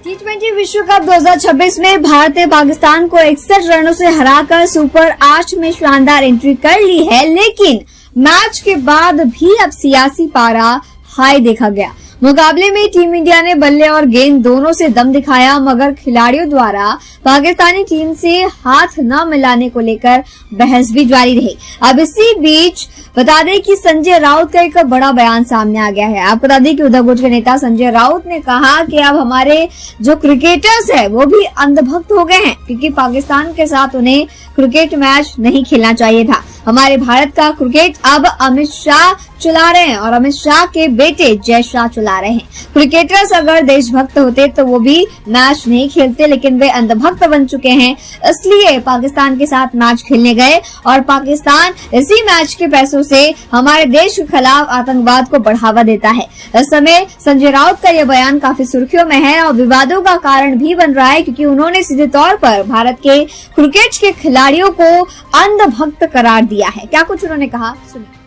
T20 विश्व cup 2026 में भारत ने पाकिस्तान को 61 रनों से हराकर सुपर 8 में शानदार एंट्री कर ली है, लेकिन मैच के बाद भी अब सियासी पारा हाई देखा गया। मुकाबले में टीम इंडिया ने बल्ले और गेंद दोनों से दम दिखाया, मगर खिलाड़ियों द्वारा पाकिस्तानी टीम से हाथ न मिलाने को लेकर बहस भी जारी रही। अब इसी बीच बता दें कि संजय राउत का एक बड़ा बयान सामने आ गया है। आपको बता दें कि उद्धव गुट के नेता संजय राउत ने कहा कि अब हमारे जो क्रिकेटर्स है वो भी अंधभक्त हो गए हैं, क्योंकि पाकिस्तान के साथ उन्हें क्रिकेट मैच नहीं खेलना चाहिए था। हमारे भारत का क्रिकेट अब अमित शाह चला रहे हैं और अमित शाह के बेटे जय शाह चला रहे हैं। क्रिकेटर्स अगर देशभक्त होते तो वो भी मैच नहीं खेलते, लेकिन वे अंधभक्त बन चुके हैं, इसलिए पाकिस्तान के साथ मैच खेलने गए और पाकिस्तान इसी मैच के पैसों से हमारे देश के खिलाफ आतंकवाद को बढ़ावा देता है। इस समय संजय राउत का यह बयान काफी सुर्खियों में है और विवादों का कारण भी बन रहा है, क्योंकि उन्होंने सीधे तौर पर भारत के क्रिकेट के खिलाड़ियों को अंधभक्त करार दिया है। क्या कुछ उन्होंने कहा, सुनिए।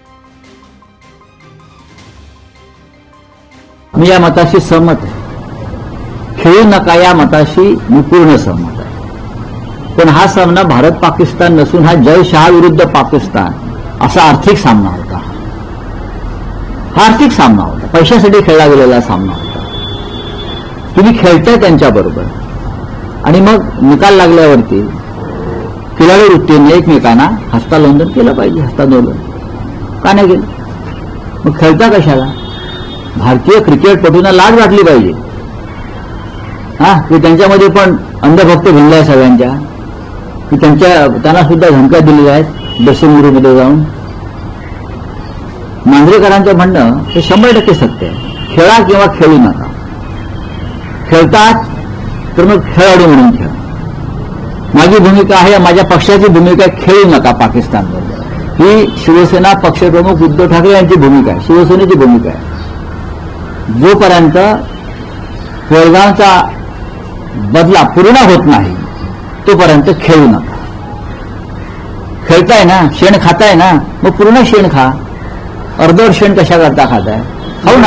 मी या मताशी सहमत आहे। खेळू नका या मताशी मी पूर्ण सहमत आहे। पण हा सामना भारत पाकिस्तान नसून हा जय शाह विरुद्ध पाकिस्तान असा आर्थिक सामना होता। हा आर्थिक सामना होता, पैशासाठी खेळला गेलेला सामना होता। तुम्ही खेळताय त्यांच्याबरोबर आणि मग निकाल लागल्यावरती खिलाडी वृत्तीने एकमेकांना हस्तांदोलन केलं पाहिजे। हस्तांदोलन का नाही केलं? मग खेळता कशाला? भारतीय क्रिकेटपटूंना लाज वाटली पाहिजे की त्यांच्यामध्ये पण अंधभक्त भिनलाय सगळ्यांच्या, की त्यांना सुद्धा धमक्या दिलेल्या आहेत ड्रेसिंग जाऊन। मांजरेकरांचं म्हणणं हे 100% सत्य आहे। खेळा किंवा खेळू नका। खेळतात तर मग खेळाडू म्हणून खेळा। माझी भूमिका आहे, माझ्या पक्षाची भूमिका आहे, खेळू नका पाकिस्तानबरोबर। ही शिवसेना पक्षप्रमुख उद्धव ठाकरे यांची भूमिका आहे, शिवसेनेची भूमिका आहे। जोपर्यंत वडगावचा बदला पूर्ण होत नाही तोपर्यंत खेळू नका। खेळताय ना, शेण खाताय ना, मग पूर्ण शेण खा। अर्धवट शेण कशा करता खाताय? खाऊ नका।